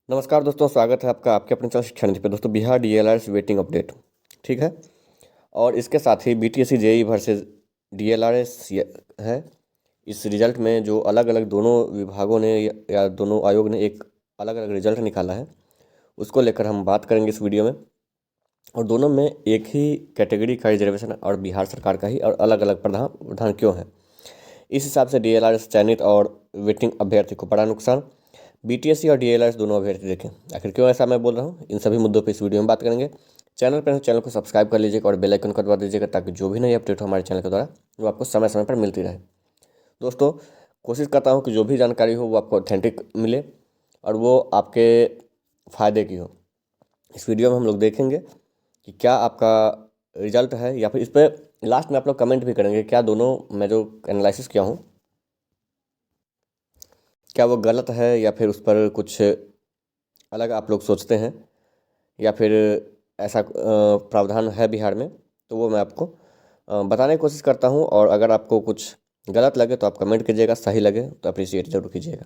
नमस्कार दोस्तों, स्वागत है आपका आपके अपने चैनल शिक्षा नीति पे। दोस्तों, बिहार डीएलआरएस वेटिंग अपडेट, ठीक है। और इसके साथ ही बीटीएससी जेई वर्सेस डीएलआरएस है। इस रिजल्ट में जो अलग अलग दोनों विभागों ने या दोनों आयोग ने एक अलग अलग रिजल्ट निकाला है, उसको लेकर हम बात करेंगे इस वीडियो में। और दोनों में एक ही कैटेगरी का रिजर्वेशन और बिहार सरकार का ही, और अलग अलग प्रावधान क्यों है। इस हिसाब से डीएलआरएस चयनित और वेटिंग अभ्यर्थी को बड़ा नुकसान। बीटीएससी और डीएलआरएस दोनों अभ्यर्थी देखें, आखिर क्यों ऐसा मैं बोल रहा हूँ, इन सभी मुद्दों पर इस वीडियो में बात करेंगे। चैनल पर चैनल को सब्सक्राइब कर लीजिएगा और बेल आइकन को दबा दीजिएगा, ताकि जो भी नई अपडेट हो हमारे चैनल के द्वारा वो आपको समय समय पर मिलती रहे। दोस्तों, कोशिश करता हूँ कि जो भी जानकारी हो वो आपको ऑथेंटिक मिले और वो आपके फ़ायदे की हो। इस वीडियो में हम लोग देखेंगे कि क्या आपका रिजल्ट है, या फिर इस पर लास्ट में आप लोग कमेंट भी करेंगे क्या दोनों मैं जो एनालिसिस किया हूँ क्या वो गलत है, या फिर उस पर कुछ अलग आप लोग सोचते हैं, या फिर ऐसा प्रावधान है बिहार में, तो वो मैं आपको बताने की कोशिश करता हूँ। और अगर आपको कुछ गलत लगे तो आप कमेंट कीजिएगा, सही लगे तो अप्रिशिएट जरूर कीजिएगा।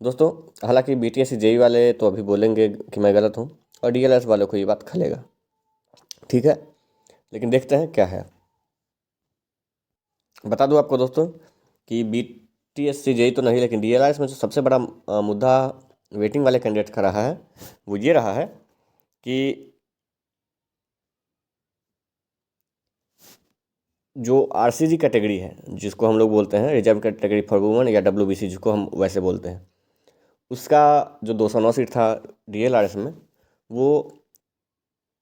दोस्तों, हालांकि बीटीएससी जेई वाले तो अभी बोलेंगे कि मैं गलत हूँ, और डीएलएस वालों को ये बात खलेगा, ठीक है। लेकिन देखते हैं क्या है। बता दूं आपको दोस्तों कि बीटीएससी जेई तो नहीं, लेकिन डीएलआरएस में जो सबसे बड़ा मुद्दा वेटिंग वाले कैंडिडेट का रहा है, वो ये रहा है कि जो आरसीजी कैटेगरी है, जिसको हम लोग बोलते हैं रिजर्व कैटेगरी फॉर वुमेन, या डब्ल्यूबीसी जिसको हम वैसे बोलते हैं, उसका जो 209 सीट था डीएलआरएस में, वो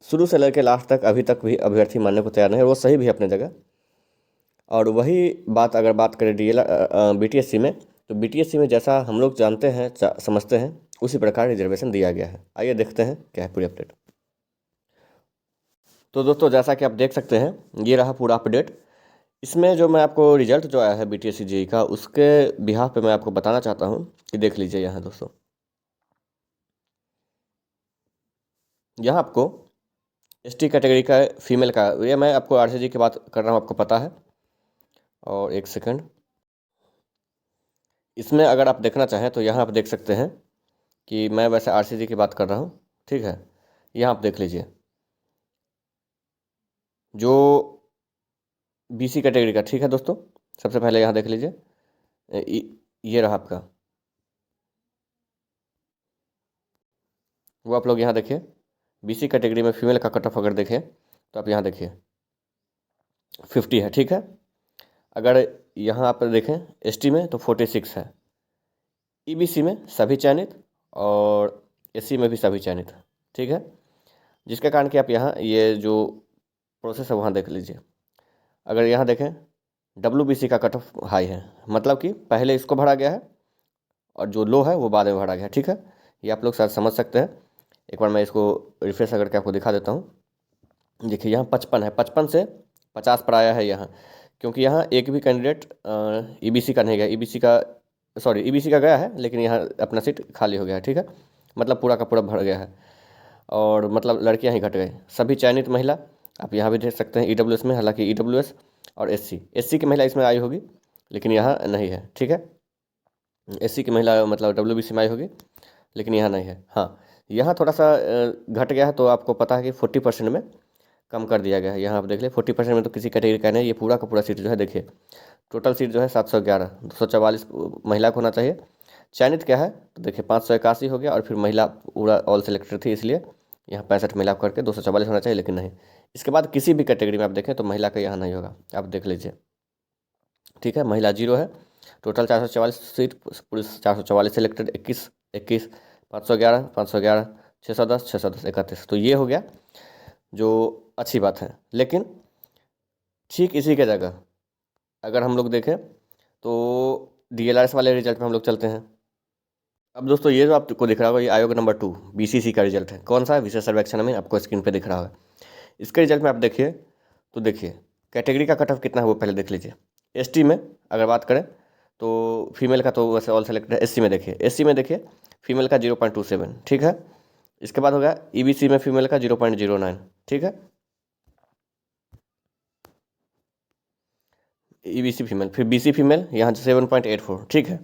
शुरू से लेकर लास्ट तक अभी तक भी अभ्यर्थी मानने को तैयार नहीं है, और वो सही भी है अपने जगह। और वही बात अगर बात करें बीटीएससी में, तो बीटीएससी में जैसा हम लोग जानते हैं समझते हैं, उसी प्रकार रिजर्वेशन दिया गया है। आइए देखते हैं क्या है पूरी अपडेट। तो दोस्तों, जैसा कि आप देख सकते हैं, ये रहा पूरा अपडेट। इसमें जो मैं आपको रिजल्ट जो आया है बीटीएससी जेई का, उसके बिहाफ पे मैं आपको बताना चाहता हूँ कि देख लीजिए यहाँ दोस्तों। यहाँ आपको एसटी कैटेगरी का फीमेल का, ये मैं आपको आरसीजी की बात कर रहा हूँ, आपको पता है। और एक सेकंड, इसमें अगर आप देखना चाहें तो यहाँ आप देख सकते हैं कि मैं वैसे आरसीजी की बात कर रहा हूँ, ठीक है। यहाँ आप देख लीजिए जो बीसी कैटेगरी का, ठीक है दोस्तों। सबसे पहले यहाँ देख लीजिए, ये रहा आपका, वो आप लोग यहाँ देखिए। बीसी कैटेगरी में फीमेल का कट ऑफ अगर देखें तो आप यहाँ देखिए 50 है, ठीक है। अगर यहाँ आप देखें एसटी में तो 46 है। ईबीसी में सभी चयनित, और एससी में भी सभी चयनित, ठीक है। जिसके कारण कि आप यहाँ ये जो प्रोसेस है वहाँ देख लीजिए। अगर यहाँ देखें डब्ल्यूबीसी का कट ऑफ हाई है, मतलब कि पहले इसको भरा गया है और जो लो है वो बाद में भरा गया है, ठीक है। ये आप लोग शायद समझ सकते हैं। एक बार मैं इसको रिफ्रेश अगर के आपको दिखा देता हूँ। देखिए यहाँ 55 है, 55 से 50 पर आया है यहाँ, क्योंकि यहाँ एक भी कैंडिडेट ईबीसी का नहीं गया। ईबीसी का, सॉरी, ईबीसी का गया है, लेकिन यहाँ अपना सीट खाली हो गया है, ठीक है। मतलब पूरा का पूरा भर गया है, और मतलब लड़कियां ही घट गई। सभी चयनित महिला आप यहाँ भी देख सकते हैं ईडब्ल्यूएस में। हालांकि ईडब्ल्यूएस और एससी की महिला इसमें आई होगी, लेकिन यहाँ नहीं है, ठीक है। एससी की महिला मतलब डब्ल्यूबीसी में आई होगी, लेकिन यहाँ नहीं है। हाँ, यहाँ थोड़ा सा घट गया है, तो आपको पता है कि 40% में कम कर दिया गया है। यहाँ आप देख ले 40% में तो किसी कैटेगरी का नहीं, ये पूरा का पूरा सीट जो है देखिए, टोटल सीट जो है 711, 244 महिला को होना चाहिए। चयनित क्या है तो देखिए 581 हो गया, और फिर महिला पूरा ऑल सेलेक्टेड थी, इसलिए यहाँ 65 महिला करके 244 होना चाहिए, लेकिन नहीं। इसके बाद किसी भी कैटेगरी में आप देखें तो महिला का यहाँ नहीं होगा, आप देख लीजिए, ठीक है। महिला 0 है। टोटल 444 सीट, पुरुष 444 सेलेक्टेड, 21 21, 511 511, 610 610, 31। तो ये हो गया, जो अच्छी बात है। लेकिन ठीक इसी के जगह अगर हम लोग देखें तो डीएलआरएस वाले रिजल्ट में हम लोग चलते हैं। अब दोस्तों, ये जो आपको दिख रहा होगा, ये आयोग नंबर 2 बीसीसी का रिजल्ट है। कौन सा है? विशेष सर्वेक्षण में आपको स्क्रीन पे दिख रहा है। इसके रिजल्ट में आप देखिए तो देखिए कैटेगरी का कट ऑफ कितना है वो पहले देख लीजिए। एसटी में अगर बात करें तो फीमेल का तो वैसे ऑल सेलेक्टेड है। एससी में देखिए, एससी में देखिए फीमेल का 0.27, ठीक है। इसके बाद हो गया ईबीसी में फीमेल का 0.09, ठीक है। ईबीसी फीमेल, फिर बीसी फीमेल यहाँ 7.84, ठीक है।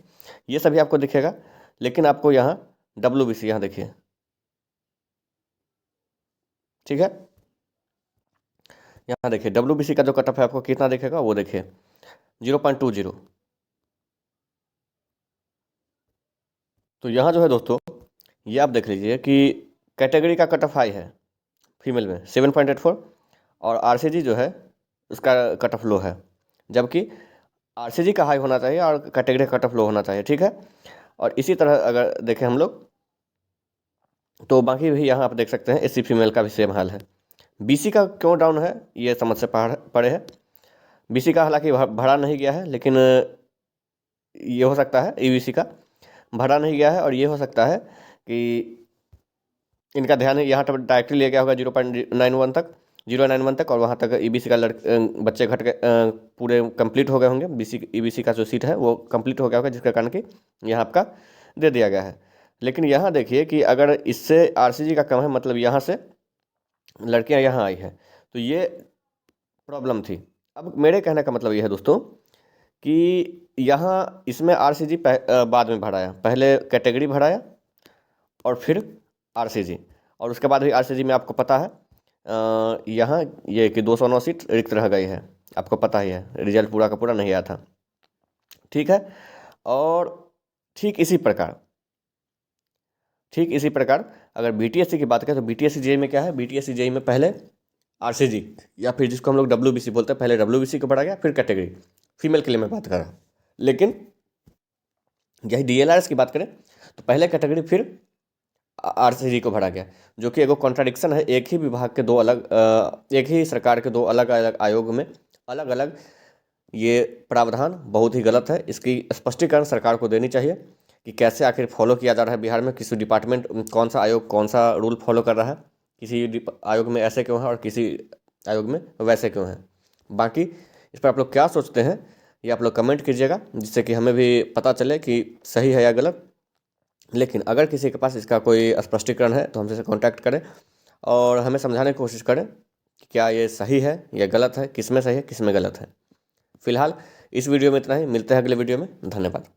ये सभी आपको दिखेगा, लेकिन आपको यहाँ WBC यहाँ देखिए, ठीक है। यहाँ देखिए WBC का जो कट ऑफ है आपको कितना दिखेगा, वो देखिए 0.20। तो यहाँ जो है दोस्तों, ये आप देख लीजिए कि कैटेगरी का कट ऑफ हाई है फीमेल में 7.84, और आरसीजी जो है उसका कट ऑफ लो है, जबकि आरसीजी का हाई होना चाहिए और कैटेगरी का कट ऑफ लो होना चाहिए, ठीक है। और इसी तरह अगर देखें हम लोग, तो बाकी भी यहाँ आप देख सकते हैं एससी फीमेल का भी सेम हाल है। बीसी का क्यों डाउन है, ये समझ से पड़े है। बीसी का हालांकि भरा नहीं गया है, लेकिन ये हो सकता है ईबीसी का भरा नहीं गया है, और ये हो सकता है कि इनका ध्यान यहाँ पर डायरेक्टली ले गया होगा 0.91 तक, 0.91 तक, और वहाँ तक ईबीसी का बच्चे घट गए, पूरे कंप्लीट हो गए होंगे। ईबीसी का जो सीट है वो कंप्लीट हो गया होगा, जिसके कारण कि यहाँ आपका दे दिया गया है। लेकिन यहाँ देखिए कि अगर इससे आरसीजी का कम है, मतलब यहाँ से लड़कियाँ यहाँ आई है, तो ये प्रॉब्लम थी। अब मेरे कहने का मतलब ये है दोस्तों कि यहाँ इसमें आरसीजी बाद में भराया, पहले कैटेगरी भराया और फिर आरसीजी, और उसके बाद भी आरसीजी में आपको पता है यहाँ ये कि 209 सीट रिक्त रह गई है, आपको पता ही है, रिजल्ट पूरा का पूरा नहीं आया था, ठीक है। और ठीक इसी प्रकार अगर बीटीएससी की बात करें, तो बीटीएससी जेई में क्या है, बीटीएससी जेई में पहले आरसीजी, या फिर जिसको हम लोग डब्ल्यूबीसी बोलते हैं, पहले डब्ल्यूबीसी को बढ़ा गया, फिर कैटेगरी फीमेल के लिए मैं बात कर रहा हूँ। लेकिन यही डीएलआरएस की बात करें तो पहले कैटेगरी फिर आरसीजी को बढ़ा गया, जो कि एगो कॉन्ट्राडिक्शन है। एक ही विभाग के दो अलग एक ही सरकार के दो अलग अलग आयोग में अलग अलग ये प्रावधान बहुत ही गलत है। इसकी स्पष्टीकरण सरकार को देनी चाहिए कि कैसे आखिर फॉलो किया जा रहा है बिहार में, किसी डिपार्टमेंट, कौन सा आयोग कौन सा रूल फॉलो कर रहा है, किसी आयोग में ऐसे क्यों है और किसी आयोग में वैसे क्यों है। बाकी इस पर आप लोग क्या सोचते हैं, ये आप लोग कमेंट कीजिएगा, जिससे कि हमें भी पता चले कि सही है या गलत। लेकिन अगर किसी के पास इसका कोई स्पष्टीकरण है तो हमसे कांटेक्ट करें और हमें समझाने की कोशिश करें कि क्या ये सही है या गलत है, किस में सही है किस में गलत है। फिलहाल इस वीडियो में इतना ही, मिलते हैं अगले वीडियो में। धन्यवाद।